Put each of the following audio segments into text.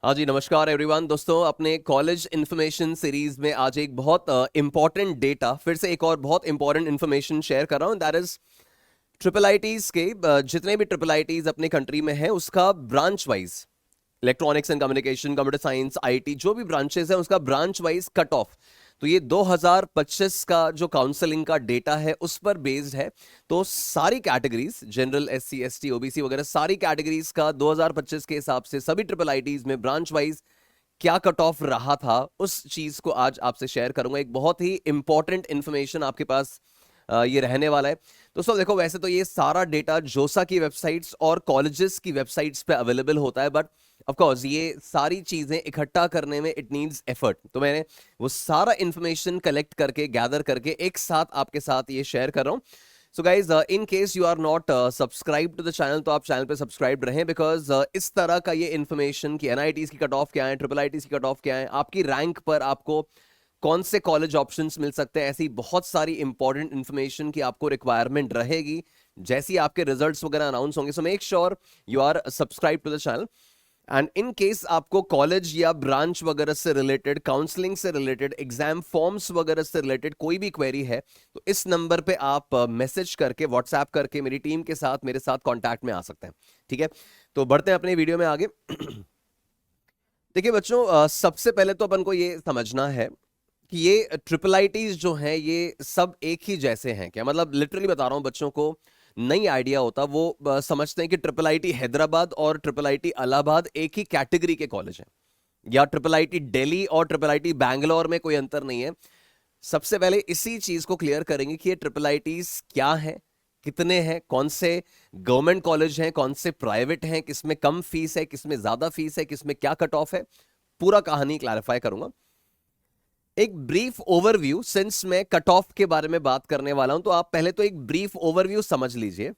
हाँ जी, नमस्कार एवरीवन। दोस्तों, अपने कॉलेज इन्फॉर्मेशन सीरीज में आज एक बहुत इंपॉर्टेंट डेटा, फिर से एक और बहुत इंपॉर्टेंट इन्फॉर्मेशन शेयर कर रहा हूँ। दैट इज ट्रिपल आईटीज के जितने भी ट्रिपल आईटीज अपने कंट्री में है उसका branch wise, electronics and communication, computer science, IT, जो भी ब्रांचेस है उसका ब्रांच वाइज कट ऑफ। तो ये 2025 का जो काउंसलिंग का डेटा है उस पर बेस्ड है। तो सारी categories, general, SC, ST, OBC वगैरह सारी कैटेगरीज का 2025 के हिसाब से सभी ट्रिपल आईटीज में ब्रांच वाइज क्या कट ऑफ रहा था, उस चीज को आज आपसे शेयर करूंगा। एक बहुत ही इंपॉर्टेंट इंफॉर्मेशन आपके पास ये रहने वाला है। दोस्तों देखो, वैसे तो ये सारा डेटा जोसा की वेबसाइट्स और कॉलेजेस की वेबसाइट्स पे अवेलेबल होता है, बट ऑफ कोर्स ये सारी चीजें इकट्ठा करने में इट नीड्स एफर्ट। तो मैंने वो सारा इंफॉर्मेशन कलेक्ट करके, गैदर करके एक साथ आपके साथ ये शेयर कर रहा हूं। So guys, in case you are not subscribe to the channel, तो आप चैनल पे सब्सक्राइब रहें, बिकॉज इस तरह का ये इन्फॉर्मेशन कि एनआईटीज की कट ऑफ क्या है, ट्रिपल आईटीज की कट ऑफ क्या है, आपकी रैंक पर आपको कौन से कॉलेज ऑप्शंस मिल सकते हैं, ऐसी बहुत सारी इंपॉर्टेंट इंफॉर्मेशन की आपको रिक्वायरमेंट रहेगी जैसी आपके रिजल्ट्स वगैरह अनाउंस होंगे। So make sure you are subscribe to the channel. And in case आपको कॉलेज या ब्रांच वगैरह से रिलेटेड, काउंसलिंग से रिलेटेड, एग्जाम फॉर्म्स वगैरह से रिलेटेड कोई भी क्वेरी है, तो इस नंबर पे आप मैसेज करके, व्हाट्सएप करके मेरी टीम के साथ, मेरे साथ कांटेक्ट में आ सकते हैं। ठीक है, तो बढ़ते हैं अपने वीडियो में आगे। देखिए बच्चों, सबसे पहले तो अपन को ये समझना है कि ये ट्रिपल आईटीज जो हैं ये सब एक ही जैसे हैं क्या। मतलब लिटरली बता रहा हूं, बच्चों को नहीं आइडिया होता, वो समझते हैं कि ट्रिपल आईटी हैदराबाद और ट्रिपल आईटी इलाहाबाद एक ही कैटेगरी के कॉलेज हैं, या ट्रिपल आईटी दिल्ली और ट्रिपल आईटी बैंगलोर में कोई अंतर नहीं है। सबसे पहले इसी चीज को क्लियर करेंगे कि ये ट्रिपल आईटीज क्या है, कितने हैं, कौन से गवर्नमेंट कॉलेज हैं, कौन से प्राइवेट हैं, किसमें कम फीस है, किसमें ज्यादा फीस है, किसमें क्या कट ऑफ है, पूरा कहानी क्लैरिफाई करूंगा। एक ब्रीफ ओवरव्यू, सिंस मैं कट ऑफ के बारे में बात करने वाला हूं, तो आप पहले तो एक ब्रीफ ओवरव्यू समझ लीजिए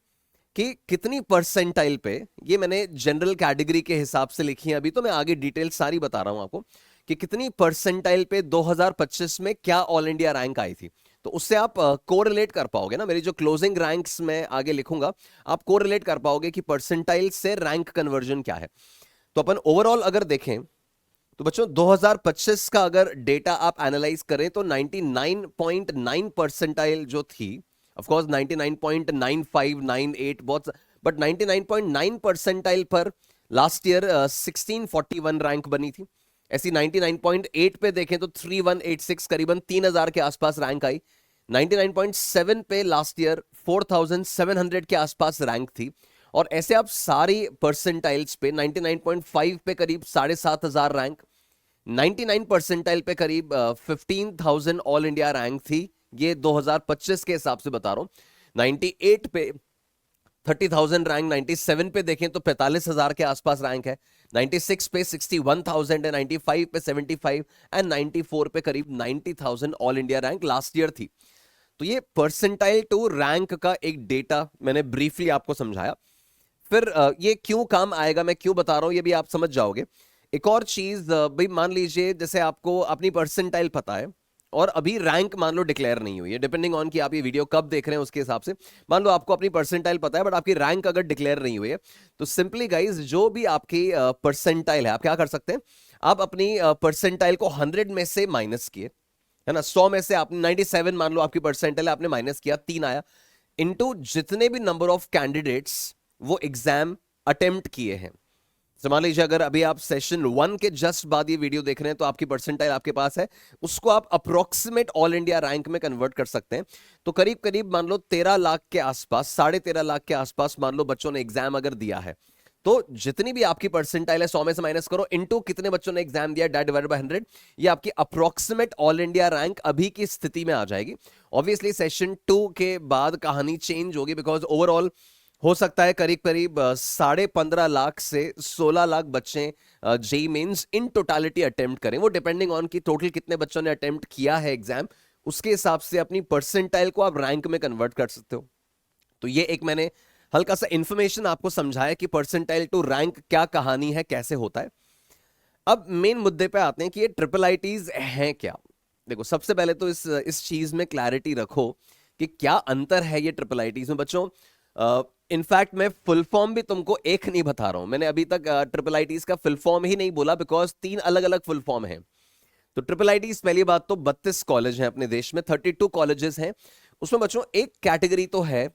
कि कितनी परसेंटाइल पे, ये मैंने जनरल कैटेगरी के हिसाब से लिखी है, अभी तो मैं आगे डिटेल सारी बता रहा हूं आपको कि कितनी परसेंटाइल पे 2025 में क्या ऑल इंडिया रैंक आई थी। तो उससे आप कोरिलेट कर पाओगे ना, मेरी जो क्लोजिंग रैंक्स मैं आगे लिखूंगा, आप कोरिलेट कर पाओगे कि परसेंटाइल से रैंक कन्वर्जन क्या है। तो अपन ओवरऑल अगर देखें तो बच्चों, 2025 का अगर डेटा आप एनालाइज करें तो 99.9 परसेंटाइल जो थी, ऑफ कोर्स 99.95, 98 बहुत, बट 99.9 परसेंटाइल पर लास्ट ईयर 1641 रैंक बनी थी। ऐसी 99.8 पे देखें तो 3186, करीबन 3000 के आसपास रैंक आई। 99.7 पे लास्ट ईयर 4700 के आसपास रैंक थी। और ऐसे आप सारी परसेंटाइल्स पे 99.5 पे करीब 7500 रैंक, 99 परसेंटाइल पे करीब 15,000 ऑल इंडिया रैंक थी। ये 2025 के हिसाब से बता रहा हूं। 98 पे 30,000 रैंक, 97 पे देखें तो 45,000 के आसपास रैंक है, 96 पे 61,000 है, 95 पे 75 एंड 94 पे करीब 90,000 all India rank last year थी। तो ये परसेंटाइल टू रैंक का एक डेटा मैंने ब्रीफली आपको समझाया। फिर ये क्यों काम आएगा, मैं क्यों बता रहा हूं, ये भी आप समझ जाओगे। एक और चीज, भाई मान लीजिए जैसे आपको अपनी परसेंटाइल पता है और अभी रैंक मान लो डिक्लेयर नहीं हुई है, डिपेंडिंग ऑन कि आप ये वीडियो कब देख रहे हैं उसके हिसाब से। मान लो आपको अपनी परसेंटाइल पता है बट आपकी रैंक अगर डिक्लेयर नहीं हुई है, तो सिंपली गाइज जो भी आपकी परसेंटाइल है, आप क्या कर सकते हैं, आप अपनी परसेंटाइल को 100 में से माइनस किए, है ना, 100 में से आपने 97 मान लो आपकी परसेंटाइल, आपने माइनस किया, 3 आया, इनटू जितने भी नंबर ऑफ कैंडिडेट्स वो एग्जाम अटेम्प्ट किए हैं। तो मान लीजिए अगर अभी आप सेशन 1 के जस्ट बाद ये वीडियो देख रहे हैं तो आपकी परसेंटाइल आपके पास है, उसको आप अप्रोक्सीमेट ऑल इंडिया रैंक में कन्वर्ट कर सकते हैं। तो करीब करीब मान लो 13 लाख के आसपास, 13.5 लाख के आसपास मान लो बच्चों ने एग्जाम अगर दिया है, तो जितनी भी आपकी परसेंटाइल है 100 में से माइनस करो, इनटू कितने बच्चों ने एग्जाम दिया, डिवाइडेड बाय 100, ये आपकी अप्रोक्सीमेट ऑल इंडिया रैंक अभी की स्थिति में आ जाएगी। ऑब्वियसली सेशन 2 के बाद कहानी चेंज होगी, बिकॉज ओवरऑल हो सकता है करीब करीब 15.5 लाख से 16 लाख बच्चे जेई मेंस इन टोटालिटी अटेम्प्ट करें। वो डिपेंडिंग ऑन कि टोटल कितने बच्चों ने अटेम्प्ट किया है एग्जाम, उसके हिसाब से अपनी परसेंटाइल को आप रैंक में कन्वर्ट कर सकते हो। तो ये एक मैंने हल्का सा इंफॉर्मेशन आपको समझाया कि परसेंटाइल टू रैंक क्या कहानी है, कैसे होता है। अब मेन मुद्दे पे आते हैं कि ये ट्रिपल आईटीज हैं क्या। देखो, सबसे पहले तो इस चीज में क्लैरिटी रखो कि क्या अंतर है ये ट्रिपल आईटीज में। बच्चों, इनफैक्ट मैं फुल फॉर्म भी तुमको एक नहीं बता रहा हूं, मैंने अभी तक ट्रिपल आईटीज का फुल फॉर्म ही नहीं बोला, बिकॉज 3 अलग अलग फुल फॉर्म है। तो ट्रिपल आईटीज पहली बात तो 32 कॉलेज हैं अपने देश में, 32 कॉलेजेस हैं। उसमें बच्चों एक कैटेगरी तो है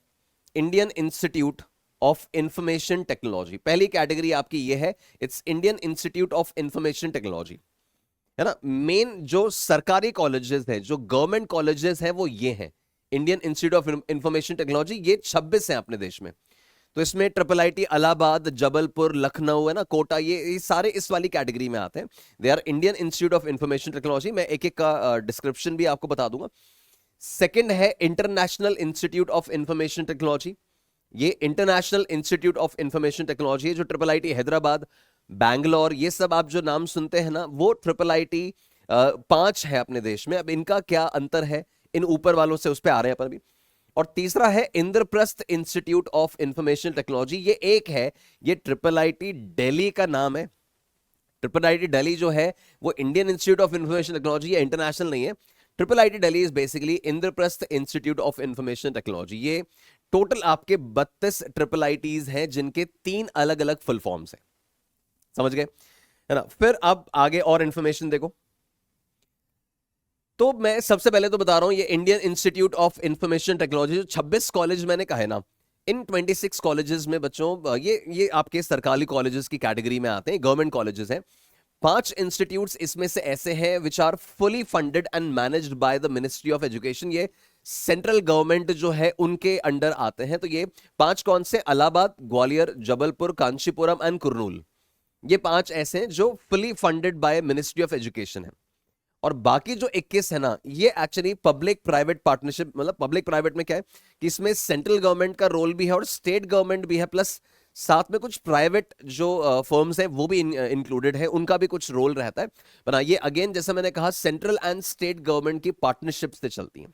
Indian Institute of information technology. पहली कैटेगरी आपकी ये है, it's Indian Institute of information technology, है ना। मेन जो सरकारी कॉलेजेस हैं, जो गवर्नमेंट कॉलेजेस हैं, वो ये हैं Indian Institute of information technology. ये 26 हैं अपने देश में। तो इसमें ट्रिपल आईटी इलाहाबाद, जबलपुर, लखनऊ, है ना, कोटा, ये सारे इस वाली कैटेगरी में आते हैं। They are Indian Institute of information Technology. मैं एक एक का डिस्क्रिप्शन भी आपको बता दूंगा। सेकंड है international institute of information technology. ये international institute of information technology है जो ट्रिपल आईटी हैदराबाद, बैंगलोर, ये सब आप जो नाम सुनते हैं ना, वो ट्रिपल आईटी 5 है अपने देश में। अब इनका क्या अंतर है इन ऊपर वालों से, उस पर आ रहे हैं अपन भी। और तीसरा है Indraprastha institute of information technology. ये एक है, ये ट्रिपल आईटी दिल्ली का नाम है। ट्रिपल आईटी दिल्ली जो है वो Indian Institute of information technology है, इंटरनेशनल नहीं है। Triple IT Delhi is basically Indraprastha institute of information technology. ये टोटल आपके 32 ट्रिपल आईटीज हैं जिनके 3 अलग अलग फुल फॉर्म्स हैं। समझ गए, है ना। फिर अब आगे और इंफॉर्मेशन देखो। तो मैं सबसे पहले तो बता रहा हूं, ये Indian Institute of information technology जो 26 कॉलेज मैंने कहा है ना, इन 26 कॉलेजेस में बच्चों ये आपके सरकारी कॉलेजेस की कैटेगरी में आते हैं, गवर्नमेंट कॉलेजेस हैं। 5 इंस्टीट्यूट्स इसमें से ऐसे हैं which are fully funded and managed by the Ministry of Education. ये सेंट्रल गवर्नमेंट जो है उनके अंडर आते हैं। तो ये 5 कौन से? इलाहाबाद, ग्वालियर, जबलपुर, कांचीपुरम एंड कुरनूल। ये 5 ऐसे हैं जो fully funded by ministry of education है। और बाकी जो 21 है ना, ये एक्चुअली पब्लिक प्राइवेट पार्टनरशिप, मतलब पब्लिक प्राइवेट में क्या है कि इसमें सेंट्रल गवर्नमेंट का रोल भी है और स्टेट गवर्नमेंट भी है, प्लस साथ में कुछ प्राइवेट जो फर्म्स हैं वो भी इंक्लूडेड है, उनका भी कुछ रोल रहता है। पर हाँ, ये अगेन जैसा मैंने कहा सेंट्रल एंड स्टेट गवर्नमेंट की पार्टनरशिप से चलती हैं।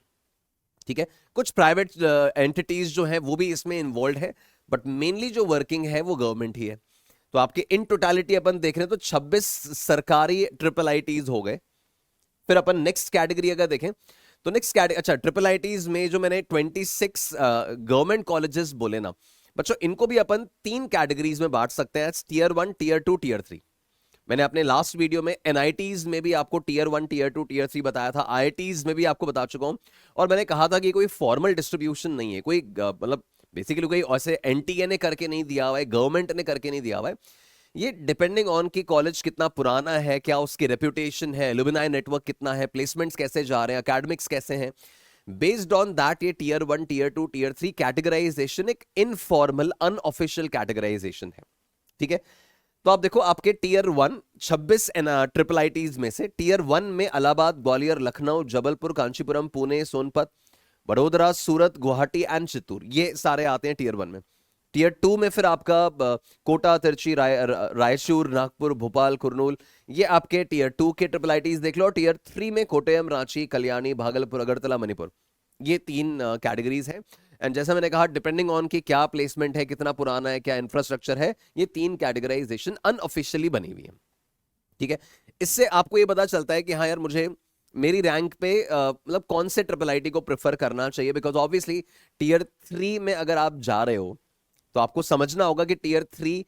ठीक है, कुछ प्राइवेट एंटिटीज जो है वो भी इसमें इन्वॉल्व है, बट मेनली जो वर्किंग है वो गवर्नमेंट ही है। तो आपके इन टोटालिटी अपन देख रहे हैं तो 26 सरकारी ट्रिपल आईटीज हो गए। फिर अपन नेक्स्ट कैटेगरी अगर देखें तो नेक्स्ट कैटेगरी, अच्छा, ट्रिपल आईटीज में जो मैंने 26 गवर्नमेंट कॉलेजेस बोले ना बच्चों, इनको भी अपन 3 कैटेगरीज में बांट सकते हैं, टीयर 1, टीयर 2, टीयर 3। मैंने अपने लास्ट वीडियो में एनआईटीज में भी आपको टीयर 1, टीयर 2, टीयर 3 बताया था, आईआईटीज में भी आपको बता चुका हूं। और मैंने कहा था कि कोई फॉर्मल डिस्ट्रीब्यूशन नहीं है, कोई मतलब बेसिकली कोई ऐसे एनटीए ने करके नहीं दिया हुआ है, गवर्नमेंट ने करके नहीं दिया हुआ है। ये डिपेंडिंग ऑन कि कॉलेज कितना पुराना है, क्या उसकी रेप्यूटेशन है, एलुमनाई नेटवर्क कितना है, प्लेसमेंट्स कैसे जा रहे हैं, एकेडमिक्स कैसे हैं, बेस्ड ऑन दैट ये टीयर 1, टीयर 2, टीयर 3 कैटेगराइजेशन एक इनफॉर्मल अनऑफिशियल कैटेगराइजेशन है। ठीक है, तो आप देखो आपके टीयर 1 26 ट्रिपल आईटीज में से टीयर 1 में इलाहाबाद, ग्वालियर, लखनऊ, जबलपुर, कांचीपुरम, पुणे, सोनपत, वडोदरा, सूरत, गुवाहाटी एंड चित्तूर, ये सारे आते हैं टीयर 1 में। टीयर 2 में फिर आपका कोटा, तिरची, रायचूर, नागपुर, भोपाल, कुरनूल, ये आपके टीयर 2 के ट्रिपल आईटीज देख लो। टीयर 3 में कोट्टयम, रांची, कल्याणी, भागलपुर, अगरतला, मणिपुर, ये 3 कैटेगरीज हैं। एंड जैसा मैंने कहा डिपेंडिंग ऑन कि क्या प्लेसमेंट है, कितना पुराना है, क्या इंफ्रास्ट्रक्चर है, ये 3 कैटेगराइजेशन अनऑफिशियली बनी हुई है। ठीक है, इससे आपको ये पता चलता है कि हाँ यार मुझे मेरी रैंक पे मतलब कौन से ट्रिपल आईटी को प्रेफर करना चाहिए, बिकॉज ऑब्वियसली टीयर 3 में अगर आप जा रहे हो तो आपको समझना होगा कि टीयर 3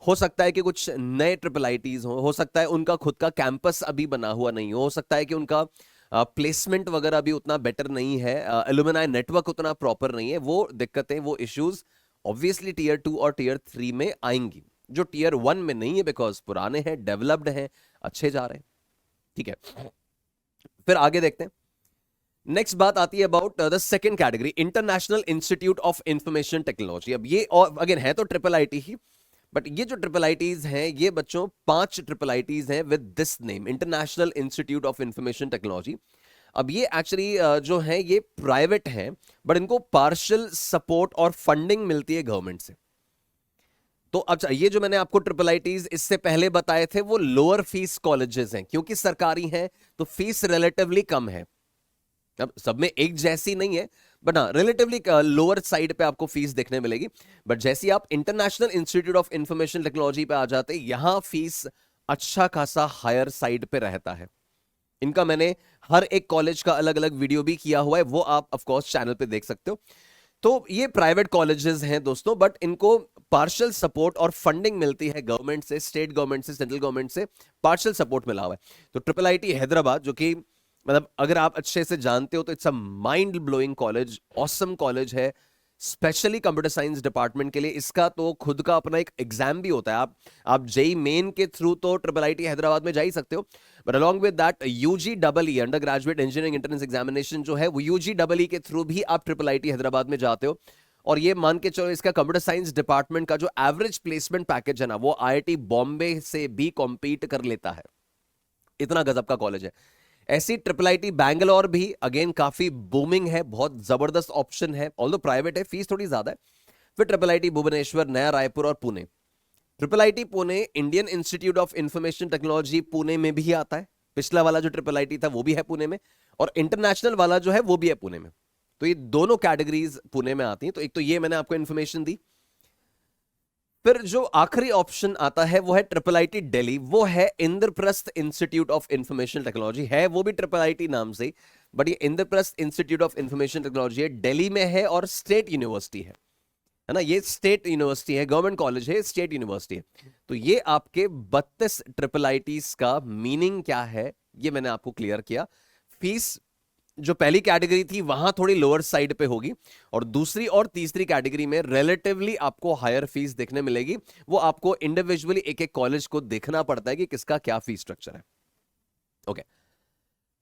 हो सकता है कि कुछ नए ट्रिपल आईटीज हो सकता है उनका खुद का कैंपस अभी बना हुआ नहीं हो सकता है कि उनका प्लेसमेंट वगैरह भी उतना बेटर नहीं है, एलुमनाई नेटवर्क उतना प्रॉपर नहीं है। वो दिक्कतें, वो इश्यूज ऑब्वियसली टीयर 2 और टीयर 3 में आएंगी, जो टीयर 1 में नहीं है, बिकॉज पुराने हैं, डेवलप्ड हैं, अच्छे जा रहे हैं। ठीक है, फिर आगे देखते हैं। नेक्स्ट बात आती है about the second category, international institute of information technology. अब ये और अगेन है तो ट्रिपल आईटी ही, बट ये जो ट्रिपल आईटीज हैं ये बच्चों 5 ट्रिपल आईटीज हैं with this name, international institute of information technology. अब ये एक्चुअली जो है ये प्राइवेट हैं, बट इनको पार्शियल सपोर्ट और फंडिंग मिलती है गवर्नमेंट से। तो अच्छा, ये जो मैंने आपको ट्रिपल आईटीज इससे पहले बताए थे वो लोअर फीस कॉलेजेस हैं, क्योंकि सरकारी हैं तो फीस रिलेटिवली कम है। अब सब में एक जैसी नहीं है, बट हाँ रिलेटिवली लोअर साइड पे आपको फीस देखने मिलेगी। बट जैसे आप international institute of information technology पे आ जाते हैं, यहां फीस अच्छा खासा हायर साइड पे रहता है। इनका मैंने हर एक कॉलेज का अलग अलग वीडियो भी किया हुआ है, वो आप ऑफ कोर्स चैनल पे देख सकते हो। तो ये प्राइवेट कॉलेजेस हैं दोस्तों, बट इनको पार्शियल सपोर्ट और फंडिंग मिलती है गवर्नमेंट से, स्टेट गवर्नमेंट से, सेंट्रल गवर्नमेंट से पार्शियल सपोर्ट मिला हुआ है। तो ट्रिपल आईटी हैदराबाद, जो कि मतलब अगर आप अच्छे से जानते हो तो it's a mind blowing college, awesome college है, स्पेशली कंप्यूटर साइंस डिपार्टमेंट के लिए। इसका तो खुद का अपना एक एग्जाम भी होता है। आप जेई मेन के थ्रू तो ट्रिपल आईटी हैदराबाद में जा ही सकते हो, but along with that UG double E, undergraduate engineering entrance examination जो है वो यूजी डबल ई के थ्रू भी आप ट्रिपल आईटी हैदराबाद में जाते हो। और ये मान के चलो इसका कंप्यूटर साइंस डिपार्टमेंट का जो एवरेज प्लेसमेंट पैकेज है ना, वो आईआईटी बॉम्बे से भी कॉम्पीट कर लेता है। इतना गजब का कॉलेज है। ऐसी ट्रिपल आईटी बैंगलोर भी अगेन काफी बूमिंग है, बहुत जबरदस्त ऑप्शन है, ऑल्दो प्राइवेट है, फीस थोड़ी ज्यादा है। फिर ट्रिपल आईटी भुवनेश्वर, नया रायपुर और Pune. Triple IT Pune Indian Institute of information technology Pune में भी आता है। पिछला वाला जो ट्रिपल आईटी था वो भी है पुणे में, और इंटरनेशनल वाला जो है वो भी है पुणे में। तो ये दोनों कैटेगरीज पुणे में आती हैं। तो एक तो ये मैंने आपको इंफॉर्मेशन दी। फिर जो आखिरी ऑप्शन आता है वो है ट्रिपल आईटी दिल्ली, वो है Indraprastha institute of information technology, है वो भी ट्रिपल आईटी नाम से, बट ये Indraprastha institute of information technology है, दिल्ली में है और स्टेट यूनिवर्सिटी है ना। ये स्टेट यूनिवर्सिटी है, गवर्नमेंट कॉलेज है, स्टेट यूनिवर्सिटी है। तो ये आपके 32 ट्रिपल आईटीज का मीनिंग क्या है ये मैंने आपको क्लियर किया। फीस जो पहली कैटेगरी थी वहां थोड़ी लोअर साइड पे होगी, और दूसरी और तीसरी कैटेगरी में रिलेटिवली आपको हायर फीस देखने मिलेगी। वो आपको इंडिविजुअली एक एक कॉलेज को देखना पड़ता है कि किसका क्या फीस स्ट्रक्चर है। ओके,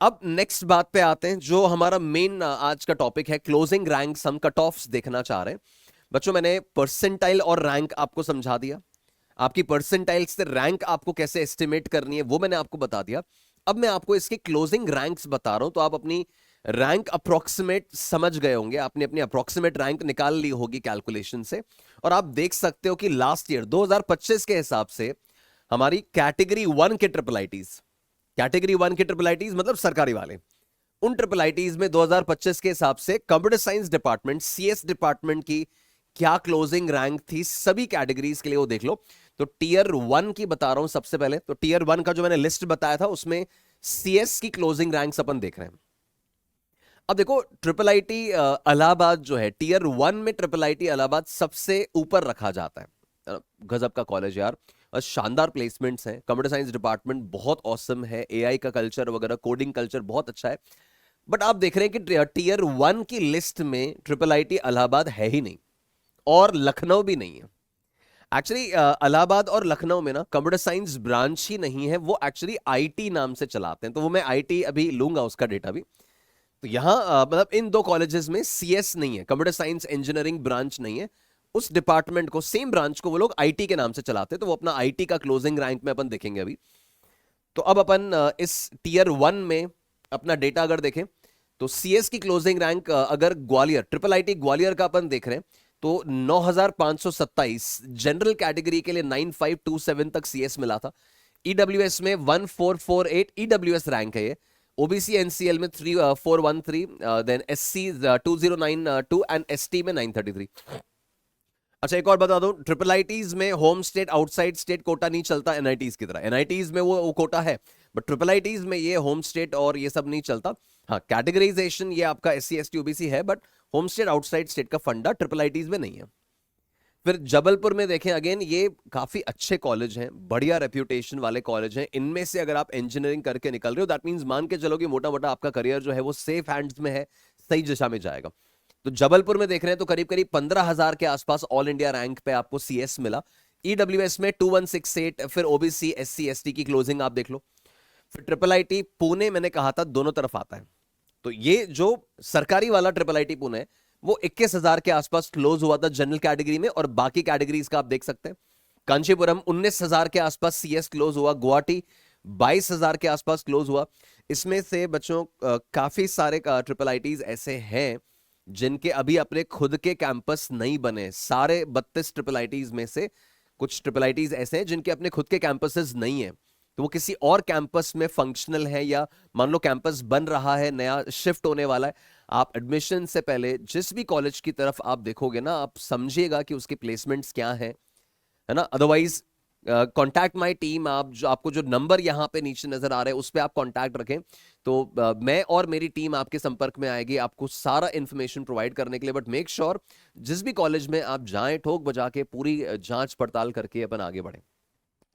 अब नेक्स्ट बात पे आते हैं, जो हमारा मेन आज का टॉपिक है, क्लोजिंग रैंक्स। हम कट ऑफ्स देखना चाह रहे हैं। बच्चों मैंने परसेंटाइल और रैंक आपको समझा दिया, आपकी परसेंटाइल से रैंक आपको कैसे एस्टिमेट करनी है वो मैंने आपको बता दिया। अब मैं आपको इसके क्लोजिंग रैंक्स बता रहा हूं, तो आप अपनी रैंक अप्रोक्सीमेट समझ गए होंगे, आपने अपनी अप्रोक्सीमेट रैंक निकाल ली होगी कैलकुलेशन से। और आप देख सकते हो कि लास्ट ईयर 2025 के हिसाब से हमारी कैटेगरी 1 के ट्रिपल आईटीज, कैटेगरी 1 के ट्रिपल आईटीज मतलब सरकारी वाले, उन ट्रिपल आईटीज में 2025 के हिसाब से computer science department, CS department की क्या क्लोजिंग रैंक थी सभी कैटेगरीज के लिए, वो देख लो। तो टीयर 1 की बता रहा हूं सबसे पहले। तो टीयर 1 का जो मैंने लिस्ट बताया था उसमें सीएस की क्लोजिंग रैंक्स अपन देख रहे हैं। अब देखो ट्रिपल आईटी इलाहाबाद जो है, टीयर 1 में ट्रिपल आईटी इलाहाबाद सबसे ऊपर रखा जाता है। गजब का कॉलेज यार, और शानदार प्लेसमेंट्स हैं, कंप्यूटर साइंस डिपार्टमेंट बहुत ऑसम है, एआई का कल्चर वगैरह, कोडिंग कल्चर बहुत अच्छा है। बट आप देख रहे हैं कि टीयर 1 की लिस्ट में ट्रिपल आईटी इलाहाबाद है ही नहीं, और लखनऊ भी नहीं है। एक्चुअली इलाहाबाद और लखनऊ में ना कंप्यूटर साइंस ब्रांच ही नहीं है, वो एक्चुअली आईटी नाम से चलाते हैं। तो वो मैं आईटी अभी लूंगा उसका डेटा भी। तो यहां मतलब इन दो कॉलेजेस में सीएस नहीं है, कंप्यूटर साइंस इंजीनियरिंग ब्रांच नहीं है। उस डिपार्टमेंट को, सेम ब्रांच को वो लोग आईटी के नाम से चलाते हैं। तो वो अपना आईटी का क्लोजिंग रैंक में अपन देखेंगे अभी। तो अब अपन इस टीयर 1 में अपना डेटा अगर देखें तो सीएस की क्लोजिंग रैंक अगर ग्वालियर, ट्रिपल आईटी ग्वालियर का अपन देख रहे हैं तो 9527, जनरल कैटेगरी के लिए 9527 तक सीएस मिला था। ईडब्ल्यूएस में 1448 ईडब्ल्यूएस रैंक है ये। ओबीसी एनसीएल में 3413, देन एससी 2092 एंड एसटी में 933। अच्छा एक और बता दूं, ट्रिपल आईटीज में home state outside state quota नहीं चलता एनआईटीज की तरह। एनआईटीज में वो कोटा है, बट ट्रिपल आईटीज में ये होम स्टेट और ये सब नहीं चलता। हाँ, कैटेगराइजेशन ये आपका एससी एसटी ओबीसी है, but home state outside state का फंडा ट्रिपल आईटीज में नहीं है। फिर जबलपुर में देखें, अगेन ये काफी अच्छे कॉलेज हैं, बढ़िया रेप्यूटेशन वाले कॉलेज हैं। इनमें से अगर आप इंजीनियरिंग करके निकल रहे हो, दैट मींस मान के चलो कि मोटा मोटा आपका करियर जो है वो सेफ हैंड्स में है, सही दिशा में जाएगा। तो जबलपुर में देख रहे हैं तो करीब करीब 15,000 के आसपास ऑल इंडिया रैंक पे आपको सीएस मिला। ईडब्ल्यूएस में 2168, फिर ओबीसी एससी एसटी की क्लोजिंग आप देख लो। फिर ट्रिपल आईटी पुणे मैंने कहा था दोनों तरफ आता है। तो ये जो सरकारी वाला ट्रिपल आईटी पुणे है वो 21,000 के आसपास क्लोज हुआ था जनरल कैटेगरी में, और बाकी कैटेगरीज का आप देख सकते हैं। कांचीपुरम 19,000 के आसपास सीएस क्लोज हुआ, गुवाहाटी 22,000 के आसपास क्लोज हुआ। इसमें से बच्चों काफी सारे ट्रिपल आईटीज ऐसे हैं जिनके अभी अपने खुद के कैंपस नहीं बने। सारे 32 ट्रिपल आईटीज में से कुछ ट्रिपल आईटीज ऐसे हैं जिनके अपने खुद के कैंपसेस नहीं है, तो वो किसी और कैंपस में फंक्शनल है, या मान लो कैंपस बन रहा है, नया शिफ्ट होने वाला है। आप एडमिशन से पहले जिस भी कॉलेज की तरफ आप देखोगे ना, आप समझिएगा कि उसके प्लेसमेंट्स क्या है ना। अदरवाइज कॉन्टैक्ट माई टीम, आप जो आपको जो नंबर यहाँ पे नीचे नजर आ रहे हैं उस पर आप कॉन्टैक्ट रखें, तो मैं और मेरी टीम आपके संपर्क में आएगी आपको सारा इंफॉर्मेशन प्रोवाइड करने के लिए। बट मेक श्योर जिस भी कॉलेज में आप जाएं, ठोक बजा के पूरी जांच पड़ताल करके अपन आगे बढ़े,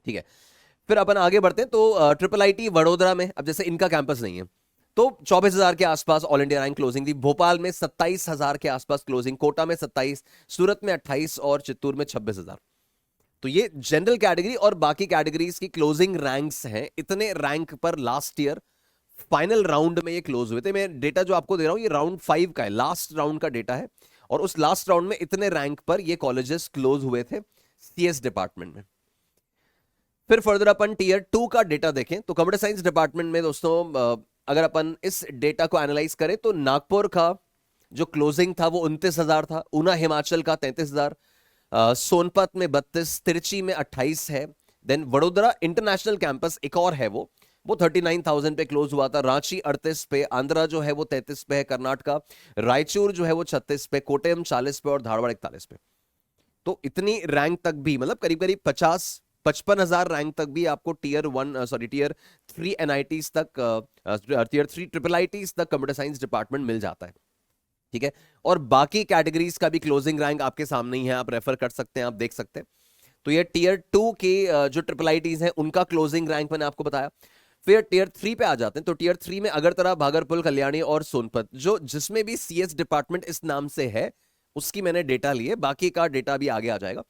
ठीक है। फिर अपन आगे बढ़ते हैं तो ट्रिपल आईटी वडोदरा में, अब जैसे इनका कैंपस नहीं है तो 24,000 के आसपास ऑल इंडिया रैंक क्लोजिंग थी, भोपाल में 27,000 के आसपास क्लोजिंग, कोटा में 27, सूरत में 28 और चित्तूर में 26,000। तो ये जनरल कैटेगरी और बाकी कैटेगरीज की क्लोजिंग रैंक्स हैं। इतने रैंक पर लास्ट ईयर फाइनल राउंड में ये क्लोज हुए थे। मैं डेटा जो आपको दे रहा हूं ये राउंड 5 का है, लास्ट राउंड का डेटा है, और उस लास्ट राउंड में इतने रैंक पर ये कॉलेजेस क्लोज हुए थे सीएस डिपार्टमेंट में। फिर फर्दर अपन टीयर 2 का डेटा देखें तो कंप्यूटर साइंस डिपार्टमेंट में दोस्तों अगर अपन इस डेटा को एनालाइज करें तो नागपुर का जो क्लोजिंग था वो 29,000 था, ऊना हिमाचल का 33,000, सोनपत में 32, तिरची में 28 है। देन वडोदरा इंटरनेशनल कैंपस एक और है वो 39,000 पे क्लोज हुआ था, रांची 38 पे, आंध्रा जो है वो 33 पे है, कर्नाटका, रायचूर जो है वो 36 पे, कोट्टयम 40 पे और धारवाड़ 41 पे। तो इतनी रैंक तक भी मतलब करीब करीब 55,000 रैंक तक भी आपको टीयर 3 एनआईटीज तक, टीयर 3 ट्रिपल आईटीज तक कंप्यूटर साइंस डिपार्टमेंट मिल जाता है, ठीक है। और बाकी कैटेगरीज का भी क्लोजिंग रैंक आपके सामने ही है, आप रेफर कर सकते हैं, आप देख सकते हैं। तो ये टीयर 2 के जो ट्रिपल आईटीज हैं उनका क्लोजिंग रैंक मैंने आपको बताया। फिर टीयर 3 पे आ जाते हैं तो टीयर 3 में अगरतला, भागलपुर, कल्याणी और सोनपत, जो जिसमें भी सीएस डिपार्टमेंट इस नाम से है उसकी मैंने डेटा लिए, बाकी का डेटा भी आगे आ जाएगा।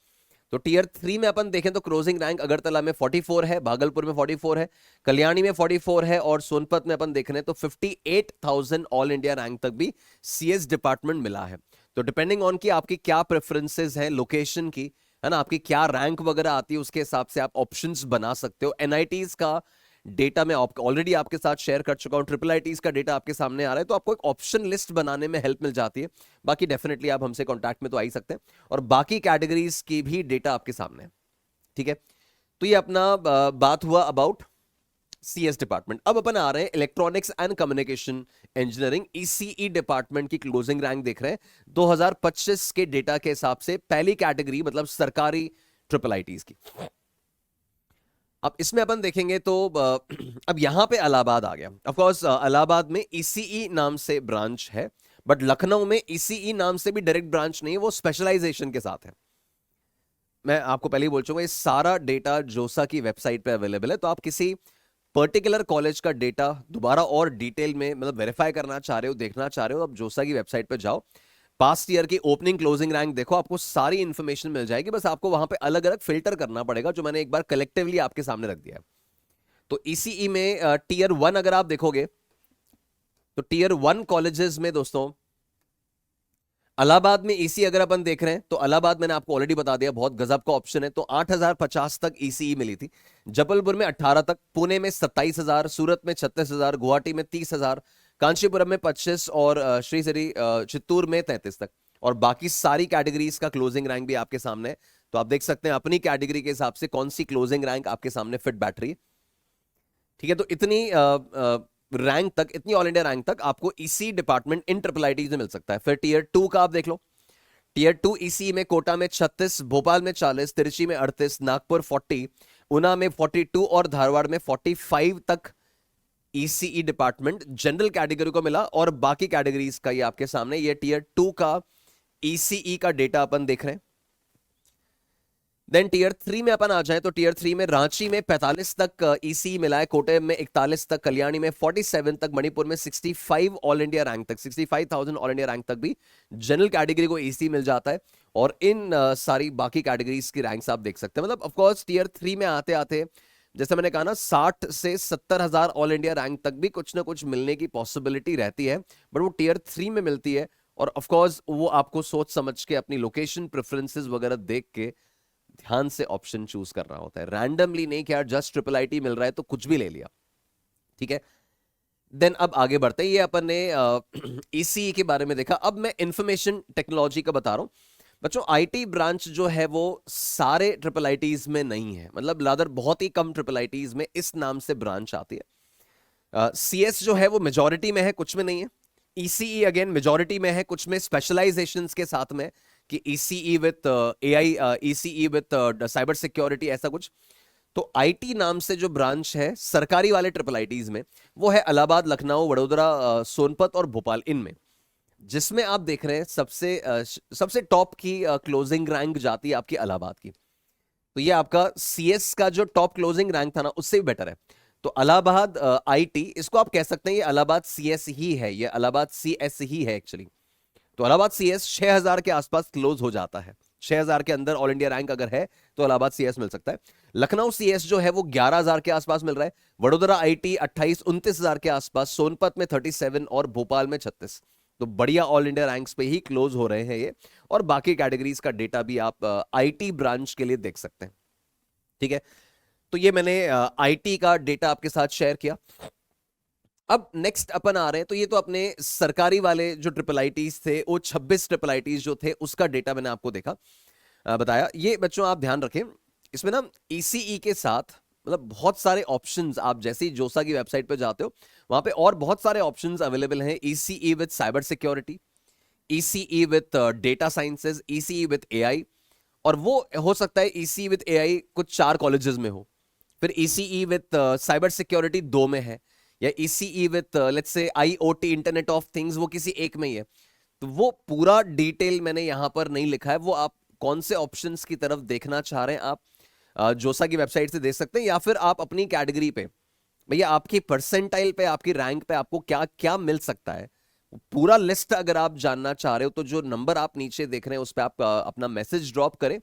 तो टीयर 3 में अपन देखें तो क्लोजिंग रैंक अगरतला में 44 है, भागलपुर में 44 है, कल्याणी में 44 है और सोनपत में अपन देख रहे हैं तो 58,000 ऑल इंडिया रैंक तक भी सीएस डिपार्टमेंट मिला है। तो डिपेंडिंग ऑन कि आपकी क्या प्रेफरेंसेस हैं लोकेशन की, है ना, आपकी क्या रैंक वगैरह आती है, उसके हिसाब से आप ऑप्शंस बना सकते हो। एनआईटीज का डेटा मैं ऑलरेडी आपके साथ शेयर कर चुका हूं, ट्रिपल आईटीज का डेटा आपके सामने आ रहा है, तो आपको एक ऑप्शन लिस्ट बनाने में हेल्प मिल जाती है। बाकी डेफिनेटली आप हमसे कांटेक्ट में तो आ ही सकते हैं, और बाकी कैटेगरीज की भी डेटा आपके सामने है, ठीक है। तो ये अपना बात हुआ अबाउट सीएस डिपार्टमेंट। अब अपन आ रहे हैं electronics and communication engineering ECE department की क्लोजिंग रैंक देख रहे हैं 2025 के डेटा के हिसाब से, पहली कैटेगरी मतलब सरकारी ट्रिपल आईटीज की। अब इसमें अपन देखेंगे तो अब यहां पे इलाहाबाद आ गया। ऑफ कोर्स इलाहाबाद में ईसीई नाम से ब्रांच है, बट लखनऊ में ईसीई नाम से भी डायरेक्ट ब्रांच नहीं है, वो स्पेशलाइजेशन के साथ है। मैं आपको पहले ही बोल चुका, ये सारा डेटा जोसा की वेबसाइट पे अवेलेबल है, तो आप किसी पर्टिकुलर कॉलेज का डेटा दोबारा और डिटेल में मतलब वेरीफाई करना चाह रहे हो, देखना चाह रहे हो, आप जोसा की वेबसाइट पे जाओ, पास्ट ईयर की ओपनिंग क्लोजिंग रैंक देखो, आपको सारी इंफॉर्मेशन मिल जाएगी। बस आपको वहां पे अलग अलग फिल्टर करना पड़ेगा, जो मैंने एक बार कलेक्टिवली आपके सामने रख दिया है। तो ईसीई में टीयर 1 अगर आप देखोगे तो टीयर 1 कॉलेजेस में दोस्तों इलाहाबाद में ईसी अगर अपन देख रहे हैं तो इलाहाबाद मैंने आपको ऑलरेडी बता दिया, बहुत गजब का ऑप्शन है, तो 8,050 तक ईसीई मिली थी, जबलपुर में 18 तक, पुणे में 27,000, सूरत में 36,000, गुवाहाटी में 30,000, कांचीपुरम में 25 और श्री चित्तूर में 33 तक। और बाकी सारी कैटेगरीज का क्लोजिंग रैंक भी आपके सामने है, तो आप देख सकते हैं अपनी कैटेगरी के हिसाब से कौन सी क्लोजिंग रैंक आपके सामने फिट बैठ रही है, ठीक है। तो इतनी रैंक तक, इतनी ऑल इंडिया रैंक तक आपको EC department in triple ITs में मिल सकता है। फिर टीयर 2 का आप देख लो, टीयर 2 ईसी में कोटा में 36, भोपाल में 40, तिरची में 38, नागपुर 40, ऊना में 42 और धारवाड़ में 45 तक ईसीई डिपार्टमेंट जनरल कैटेगरी को मिला। और बाकी कैटेगरीज का ये आपके सामने, ये टीयर 2 का ईसीई का डेटा अपन देख रहे हैं। देन टीयर 3 में अपन आ जाए तो टीयर 3 में रांची में 45 तक ईसी मिला है, कोटे में 41 तक, कल्याणी में 47 तक, मणिपुर में 65 ऑल इंडिया रैंक तक, 65,000 ऑल इंडिया रैंक तक भी जनरल कैटेगरी को ईसी मिल जाता है। और इन सारी बाकी कैटेगरीज की रैंक्स आप देख सकते हैं। मतलब ऑफ कोर्स टीयर 3 में आते आते जैसे मैंने कहा ना 60 से 70,000 ऑल इंडिया रैंक तक भी कुछ ना कुछ मिलने की पॉसिबिलिटी रहती है, बट वो टीयर 3 में मिलती है। और ऑफ कोर्स वो आपको सोच समझ के अपनी लोकेशन प्रेफरेंसेस वगैरह देख के ध्यान से ऑप्शन चूज करना होता है, रैंडमली नहीं कि यार जस्ट ट्रिपल आईटी मिल रहा है तो कुछ भी ले लिया, ठीक है। देन अब आगे बढ़ते हैं, ये अपन ने ईसीई के बारे में देखा। अब मैं इंफॉर्मेशन टेक्नोलॉजी का बता रहा हूं बच्चों। आईटी ब्रांच जो है वो सारे ट्रिपल आईटीज में नहीं है, मतलब लादर बहुत ही कम ट्रिपल आईटीज में इस नाम से ब्रांच आती है। सीएस जो है वो मेजॉरिटी में है, कुछ में नहीं है। ईसीई अगेन मेजॉरिटी में है, कुछ में स्पेशलाइजेशंस के साथ में, कि ECE with AI, ECE with cyber security, ऐसा कुछ। तो आईटी नाम से जो ब्रांच है सरकारी वाले ट्रिपल आईटीज में, वो है इलाहाबाद, लखनऊ, वडोदरा, सोनपत और भोपाल, इनमें। जिसमें आप देख रहे हैं सबसे टॉप की क्लोजिंग रैंक जाती है आपकी इलाहाबाद की। तो ये आपका सीएस का जो टॉप क्लोजिंग रैंक था ना, उससे भी बेटर है। तो इलाहाबाद आईटी, इसको आप कह सकते हैं ये इलाहाबाद सीएस ही है, ये इलाहाबाद सीएस ही है एक्चुअली। तो इलाहाबाद सीएस 6000 के आसपास क्लोज हो जाता है। 6000 के अंदर ऑल इंडिया रैंक अगर है तो इलाहाबाद सीएस मिल सकता है। लखनऊ सीएस जो है वो 11000 के आसपास मिल रहा है। वडोदरा आईटी 28-29 हजार के आसपास, सोनपत में 37 और भोपाल में 36। तो बढ़िया ऑल इंडिया रैंक्स पे ही क्लोज हो रहे हैं ये। और बाकी कैटेगरीज का डेटा भी आप आईटी ब्रांच के लिए देख सकते हैं। ठीक है, तो ये मैंने आईटी का डेटा आपके साथ शेयर किया। अब नेक्स्ट अपन आ रहे हैं, तो ये तो अपने सरकारी वाले जो ट्रिपल आईटीज थे, वो 26 ट्रिपल आईटीज जो थे उसका डेटा मैंने आपको बताया। ये बच्चों आप ध्यान रखें, इसमें ना ईसीई के साथ मतलब बहुत सारे ऑप्शंस, आप जैसे ही जोसा की वेबसाइट पे जाते हो वहां पे और बहुत सारे ऑप्शंस अवेलेबल हैं। ECE with cyber security, ECE with data sciences, ECE with AI. और वो हो सकता है ईसीई विद एआई कुछ 4 कॉलेजेस में हो, फिर ईसीई विद साइबर सिक्योरिटी 2 में है, या ECE with let's say IoT, internet of things, वो किसी एक में ही है। तो वो पूरा डिटेल मैंने यहां पर नहीं लिखा है, वो आप कौन से ऑप्शंस की तरफ देखना चाह रहे हैं आप जोसा की वेबसाइट से देख सकते हैं, या फिर आप अपनी कैटेगरी पे, भैया आपकी परसेंटाइल पे, आपकी रैंक पे आपको क्या क्या मिल सकता है, पूरा लिस्ट अगर आप जानना चाह रहे हो तो जो नंबर आप नीचे देख रहे हैं उस पर आप अपना मैसेज ड्रॉप करें,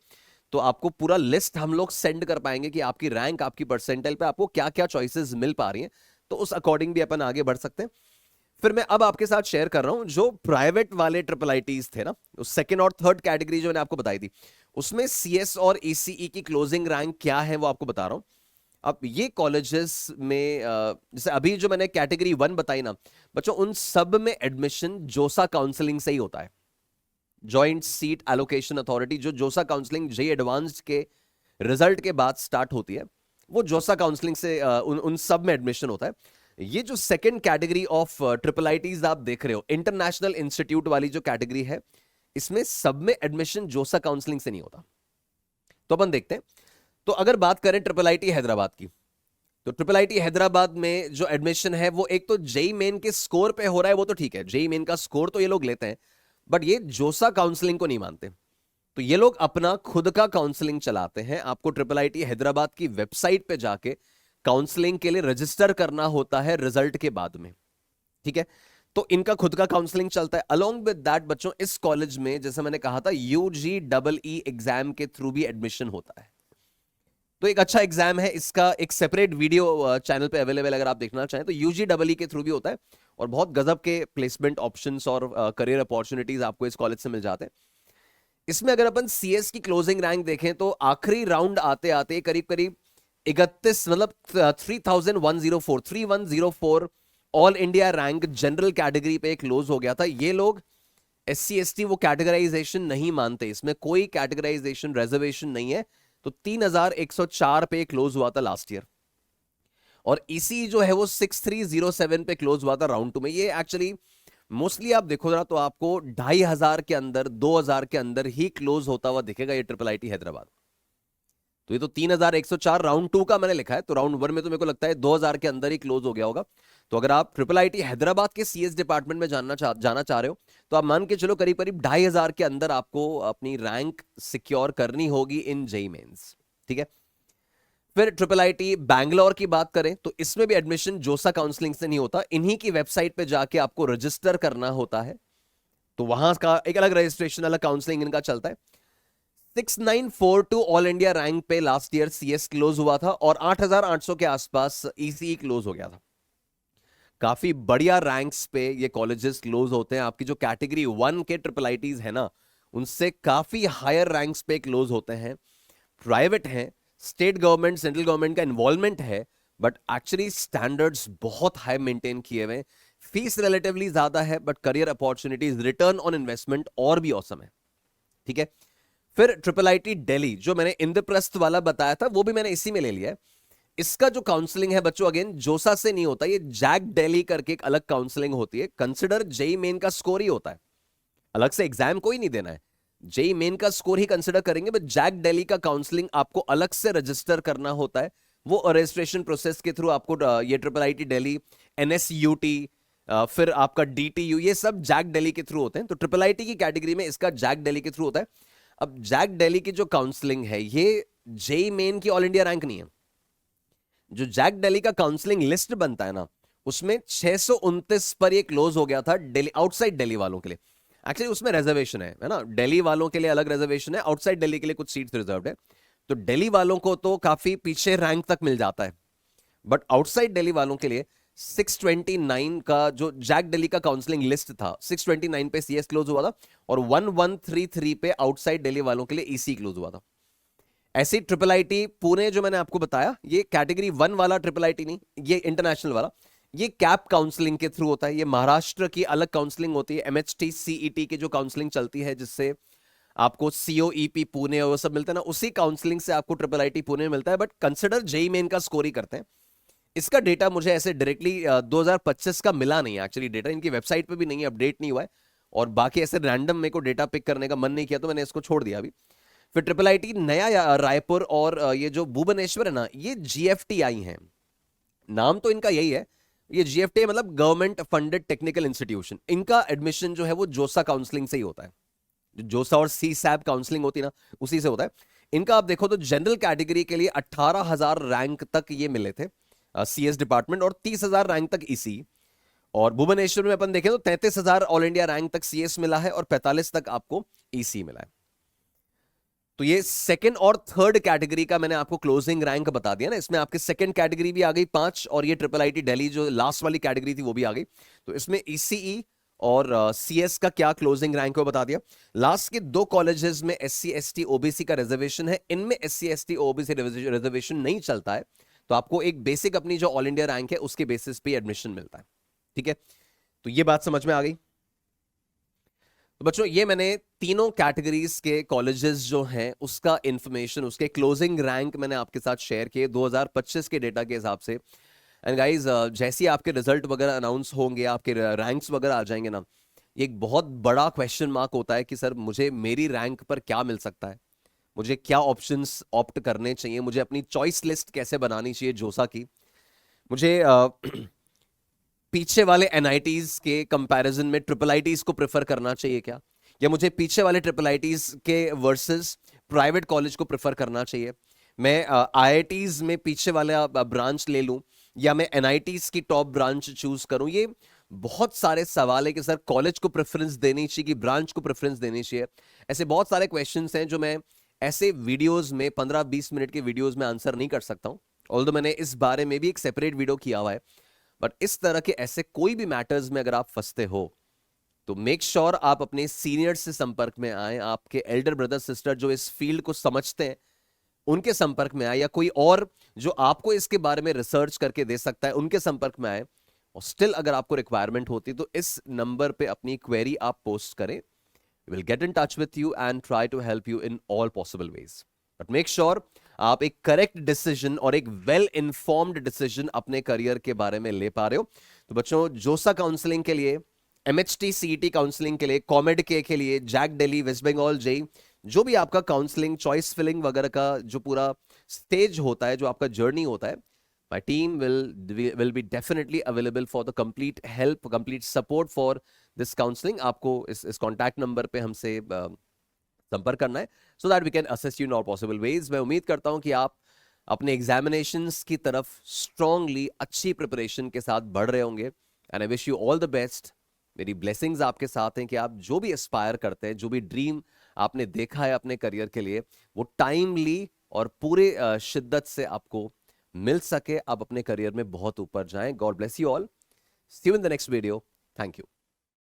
तो आपको पूरा लिस्ट हम लोग सेंड कर पाएंगे कि आपकी रैंक, आपकी परसेंटाइल पे आपको क्या क्या चॉइसेस मिल पा रही हैं। तो उस अकॉर्डिंग भी अपन आगे बढ़ सकते हैं। फिर मैं अब आपके साथ शेयर कर रहा हूं जो प्राइवेट वाले ट्रिपल आईटीज थे ना, सेकंड और थर्ड कैटेगरी जो मैंने आपको बताई थी, उसमें सीएस और ईसीई की क्लोजिंग रैंक क्या है वो आपको बता रहा हूं। अब ये कॉलेजेस में जैसे अभी जो मैंने कैटेगरी 1 बताई ना बच्चों, उन सब में एडमिशन जोसा काउंसलिंग से ही होता है। जॉइंट सीट एलोकेशन अथॉरिटी, जो जोसा काउंसलिंग जेई एडवांस्ड के रिजल्ट के बाद स्टार्ट होती है, वो जोसा काउंसलिंग से उन सब में एडमिशन होता है। ये जो second category of triple ITs आप देख रहे हो, इंटरनेशनल इंस्टीट्यूट वाली जो कैटेगरी है, इसमें सब में एडमिशन जोसा काउंसलिंग से नहीं होता। तो अपन देखते हैं। तो अगर बात करें ट्रिपल आईटी हैदराबाद की, तो ट्रिपल आईटी हैदराबाद में जो एडमिशन है वो एक तो जेई मेन के स्कोर पे हो रहा है, वो तो ठीक है, जेई मेन का स्कोर तो ये लोग लेते हैं, बट ये जोसा काउंसलिंग को नहीं मानते। तो ये लोग अपना खुद का काउंसलिंग चलाते हैं। आपको ट्रिपल आईटी हैदराबाद की वेबसाइट पे जाके काउंसलिंग के लिए रजिस्टर करना होता है रिजल्ट के बाद में। ठीक है, तो इनका खुद का काउंसलिंग चलता है। अलोंग विद दैट बच्चों, इस कॉलेज में जैसे मैंने कहा था यूजीईई एग्जाम के थ्रू भी एडमिशन होता है। तो एक अच्छा एग्जाम है, इसका एक सेपरेट वीडियो चैनल पे अवेलेबल, अगर आप देखना चाहें तो। यूजीईई के थ्रू भी होता है और बहुत गजब के प्लेसमेंट ऑप्शंस और करियर अपॉर्चुनिटीज आपको इस कॉलेज से मिल जाते हैं। इसमें अगर अपन सीएस की क्लोजिंग रैंक देखें तो आखिरी राउंड आते आते करीब करीब 31, मतलब 3104 all India rank general category पे क्लोज हो गया था। ये लोग SC ST वो कैटेगराइजेशन नहीं मानते, इसमें कोई कैटेगराइजेशन रिजर्वेशन नहीं है। तो 3104 पे क्लोज हुआ था लास्ट ईयर। और इसी जो है वो 6307 पे क्लोज हुआ था राउंड 2 में। ये एक्चुअली मोस्टली आप देखो ना तो आपको 2500 के अंदर, 2000 के अंदर ही क्लोज होता हुआ दिखेगा ये ट्रिपल आईटी हैदराबाद। तो ये तो 3104 राउंड 2 का मैंने लिखा है, तो राउंड 1 में तो मेरे को लगता है 2000 के अंदर ही क्लोज हो गया होगा। तो अगर आप ट्रिपल आईटी हैदराबाद के सीएस डिपार्टमेंट में जाना चाह रहे हो तो आप मान के चलो करीब करीब 2500 के अंदर आपको अपनी रैंक सिक्योर करनी होगी इन जेई मेंस। ठीक है, फिर ट्रिपल आईटी बैंगलोर की बात करें तो इसमें भी एडमिशन जोसा काउंसलिंग से नहीं होता, इन्हीं की वेबसाइट पे जाके आपको रजिस्टर करना होता है। तो वहां का एक अलग रजिस्ट्रेशन, अलग काउंसलिंग इनका चलता है। 6942 ऑल इंडिया रैंक पे लास्ट ईयर सीएस क्लोज हुआ था और 8800 के आसपास ईसीई क्लोज हो गया था। काफी बढ़िया रैंक्स पे ये कॉलेजेस क्लोज होते हैं। आपकी जो कैटेगरी 1 के ट्रिपल आईटीज है ना, उनसे काफी हायर रैंक्स पे क्लोज होते हैं। प्राइवेट हैं, स्टेट गवर्नमेंट, सेंट्रल गवर्नमेंट का इन्वॉल्वमेंट है, बट एक्चुअली स्टैंडर्ड्स बहुत हाई मेंटेन किए हुए हैं। फीस रिलेटिवली ज्यादा है but career opportunities, return on investment और भी औसम है। ठीक है, फिर ट्रिपल आईटी दिल्ली, जो मैंने इंद्रप्रस्थ वाला बताया था वो भी मैंने इसी में ले लिया है। इसका जो काउंसलिंग है बच्चों अगेन जोसा से नहीं होता, ये जैक दिल्ली करके एक अलग काउंसलिंग होती है। कंसिडर जेई मेन का स्कोर ही होता है, अलग से एग्जाम कोई नहीं देना है। जेई मेन का स्कोर ही कंसिडर करेंगे, बट जैक दिल्ली का काउंसलिंग आपको अलग से रजिस्टर करना होता है। वो रजिस्ट्रेशन प्रोसेस के थ्रू आपको ये ट्रिपल आईटी दिल्ली, एनएसयूटी, फिर आपका डीटीयू, ये सब जैक दिल्ली के थ्रू होते हैं। तो ट्रिपल आईटी की कैटेगरी में इसका जैक दिल्ली के थ्रू होता है। अब जैक दिल्ली की जो काउंसलिंग है, ये जेई मेन की ऑल इंडिया रैंक नहीं है। जो जैक दिल्ली का काउंसलिंग लिस्ट बनता है ना, उसमें 629 पर ये क्लोज हो गया था दिल्ली, आउटसाइड दिल्ली वालों के लिए। एक्चुअली उसमें रिजर्वेशन है ना, दिल्ली वालों के लिए अलग रिजर्वेशन है, आउटसाइड दिल्ली के लिए कुछ सीट्स रिजर्व्ड है। तो दिल्ली वालों को तो काफी पीछे रैंक तक मिल जाता है, बट आउटसाइड दिल्ली वालों के लिए 629 का जो जैक दिल्ली का काउंसलिंग लिस्ट था, 629 पे सीएस क्लोज हुआ था, और 1133 पे आउटसाइड दिल्ली वालों के लिए ईसी क्लोज हुआ था। ऐसी ट्रिपल आईटी पुणे जो मैंने आपको बताया, ये कैटेगरी 1 वाला ट्रिपल आईटी नहीं, ये इंटरनेशनल वाला, ये कैप काउंसलिंग के थ्रू होता है। ये महाराष्ट्र की अलग काउंसलिंग होती है, एमएचटी सीईटी की जो काउंसलिंग चलती है, जिससे आपको सीओईपी पुणे और वो सब मिलता है ना, उसी काउंसलिंग से आपको ट्रिपल आईटी पुणे मिलता है। बट कंसिडर जेई मेन का स्कोर ही करते हैं। इसका डेटा मुझे ऐसे डायरेक्टली 2025 का मिला नहीं है, एक्चुअली डेटा इनकी वेबसाइट पे भी नहीं है, अपडेट नहीं हुआ है, और बाकी ऐसे रैंडम मेरे को डेटा पिक करने का मन नहीं किया, तो मैंने इसको छोड़ दिया अभी। फिर ट्रिपल आईटी नया रायपुर और ये जो भुवनेश्वर है ना, ये जीएफटीआई हैं, नाम तो इनका यही है। ये जीएफटीआई मतलब गवर्नमेंट फंडेड टेक्निकल इंस्टीट्यूशन। इनका एडमिशन जो है वो जोसा काउंसलिंग से ही होता है, जो जोसा और सी सैब काउंसलिंग होती है ना, उसी से होता है। इनका आप देखो तो जनरल कैटेगरी के लिए 18,000 रैंक तक ये मिले थे सीएस डिपार्टमेंट, और 30,000 रैंक तक ईसी। और भुवनेश्वर में अपन देखें तो 33,000 ऑल इंडिया रैंक तक सीएस मिला है, और 45 तक आपको ईसी मिला है। तो ये सेकंड और थर्ड कैटेगरी का मैंने आपको क्लोजिंग रैंक बता दिया ना। इसमें आपकी सेकंड कैटेगरी भी आ गई 5, और ये ट्रिपल आईटी दिल्ली जो लास्ट वाली कैटेगरी थी वो भी आ गई। तो इसमें ईसीई और सीएस का क्या क्लोजिंग रैंक है वो बता दिया। लास्ट के 2 कॉलेजेस में एससी एसटी ओबीसी का रिजर्वेशन है, इनमें एससी एसटी ओबीसी रिजर्वेशन नहीं चलता है। तो आपको एक बेसिक अपनी जो ऑल इंडिया रैंक है उसके बेसिस पे एडमिशन मिलता है। ठीक है, तो ये बात समझ में आ गई। तो बच्चों, ये मैंने तीनों कैटेगरीज के कॉलेजेस जो हैं उसका इंफॉर्मेशन, उसके क्लोजिंग रैंक मैंने आपके साथ शेयर किए 2025 के डेटा के हिसाब से। एंड गाइज, जैसे ही आपके रिजल्ट वगैरह अनाउंस होंगे, आपके रैंक्स वगैरह आ जाएंगे ना, एक बहुत बड़ा क्वेश्चन मार्क होता है कि सर मुझे मेरी रैंक पर क्या मिल सकता है, मुझे क्या ऑप्शंस ऑप्ट करने चाहिए, मुझे अपनी चॉइस लिस्ट कैसे बनानी चाहिए जोसा की, मुझे पीछे वाले एनआईटीज के कंपैरिजन में ट्रिपल आईटीज को प्रेफर करना चाहिए क्या, या मुझे पीछे वाले ट्रिपल आईटीज के वर्सेस प्राइवेट कॉलेज को प्रेफर करना चाहिए, मैं आईआईटीज में पीछे वाला ब्रांच ले लूं, या मैं एनआईटीज की टॉप ब्रांच चूज करूं। ये बहुत सारे सवाल है कि सर कॉलेज को प्रेफरेंस देनी चाहिए कि ब्रांच को प्रेफरेंस देनी चाहिए। ऐसे बहुत सारे क्वेश्चंस हैं जो मैं ऐसे वीडियोस में 15-20 मिनट के वीडियोस में आंसर नहीं कर सकता हूं, ऑल्दो मैंने इस बारे में भी एक सेपरेट वीडियो किया हुआ है। बट इस तरह के ऐसे कोई भी मैटर्स में अगर आप फंसते हो, तो मेक श्योर आप अपने सीनियर से संपर्क में आए, आपके एल्डर ब्रदर सिस्टर जो इस फील्ड को समझते हैं उनके संपर्क में आए, या कोई और जो आपको इसके बारे में रिसर्च करके दे सकता है उनके संपर्क में आए। और स्टिल अगर आपको रिक्वायरमेंट होती तो इस नंबर पे अपनी क्वेरी आप पोस्ट करें, will get in touch with you and try to help you in all possible ways. But make sure आप एक करेक्ट डिसीजन और एक वेल इन्फॉर्म्ड डिसीजन अपने करियर के बारे में ले पा रहे हो। तो बच्चों, जोसा काउंसलिंग के लिए, एमएचटी सीईटी काउंसलिंग के लिए, कॉमेड के लिए, जैक दिल्ली, वेस्ट बंगाल जेई, जो भी आपका काउंसलिंग, चॉइस फिलिंग वगैरह का जो पूरा स्टेज होता है, जो आपका जर्नी होता है, my team will be definitely available for the complete help, complete support for this counseling। आपको इस कॉन्टैक्ट नंबर पे हमसे संपर्क करना है, so that we can assist you in all possible ways. मैं उम्मीद करता हूं कि आप अपने एग्जामिनेशंस की तरफ स्ट्रांगली अच्छी प्रिपरेशन के साथ बढ़ रहे होंगे, and I wish you all the best. मेरी ब्लेसिंग्स आपके साथ हैं कि आप जो भी एस्पायर करते हैं, जो भी ड्रीम आपने देखा है अपने करियर के लिए, वो टाइमली और पूरे शिद्दत से आपको मिल सके, आप अपने करियर में बहुत ऊपर जाएं। God bless you all, see you in the next video, thank you.